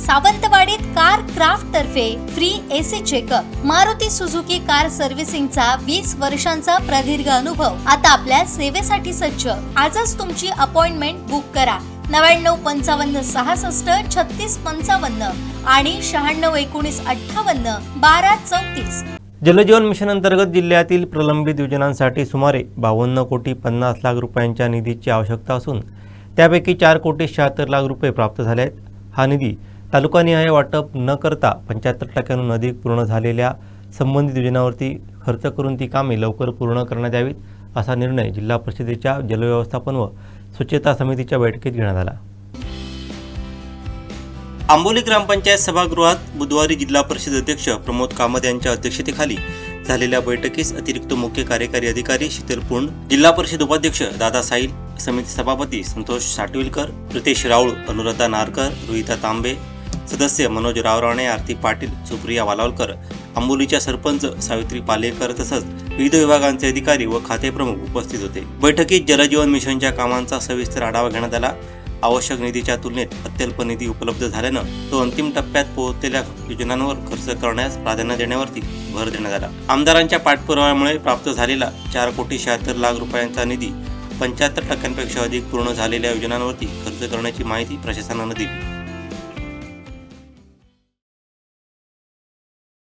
सावंतवाडीत car craft तर्फे free AC checkup. Maruti Suzuki car सर्व्हिसिंगचा 20 वर्षांचा प्रदीर्घ अनुभव आता आपल्या सेवेसाठी सज्ज। आजच तुमची अपॉइंटमेंट बुक करा 9955 66 36 55 आणि 96 19 58 12 34। जलजीवन मिशन अंतर्गत जिल्ह्यातील प्रलंबित योजनांसाठी सुमारे 52 कोटी 50 लाख रुपयांच्या निधीची आवश्यकता असून त्यापैकी 4 कोटी 76 लाख रुपये प्राप्त झाले आहेत। हा निधी तालुकानिहाय वाटप न करता 75% अधिक पूर्ण झालेल्या संबंधित योजनांवरती खर्च करून ती कामे लवकर पूर्ण करण्यात यावीत, असा निर्णय जिल्हा परिषदेच्या जलव्यवस्थापन व स्वच्छता समितीच्या बैठकीत घेण्यात आला। आंबोली ग्रामपंचायत सभागृहात बुधवारी जिल्हा परिषद अध्यक्ष प्रमोद कामत यांच्या अध्यक्षतेखाली झालेल्या बैठकीस अतिरिक्त मुख्य कार्यकारी अधिकारी शीतल पूर्ण, जिल्हा परिषद उपाध्यक्ष दादा साईल, समिती सभापती संतोष साटविलकर, प्रितेश राऊळ, अनुराधा नारकर, रोहिता तांबे, सदस्य मनोज रावराणे, आरती पाटील, सुप्रिया वालावलकर, आंबोलीच्या सरपंच सावित्री पालेकर तसंच विविध विभागांचे अधिकारी व खाते प्रमुख उपस्थित होते। बैठकीत जलजीवन मिशनच्या कामांचा सविस्तर आढावा घेण्यात आला। आवश्यक निधीच्या तुलनेत अत्यल्प निधी उपलब्ध झाल्यानं तो अंतिम टप्प्यात पोहोचलेल्या योजनांवर खर्च करण्यास प्राधान्य देण्यावरती भर देण्यात आला। आमदारांच्या पाठपुराव्यामुळे प्राप्त झालेला 4 कोटी 76 लाख रुपयांचा निधी 75% पेक्षा अधिक पूर्ण झालेल्या योजनांवरती खर्च करण्याची माहिती प्रशासनानं दिली।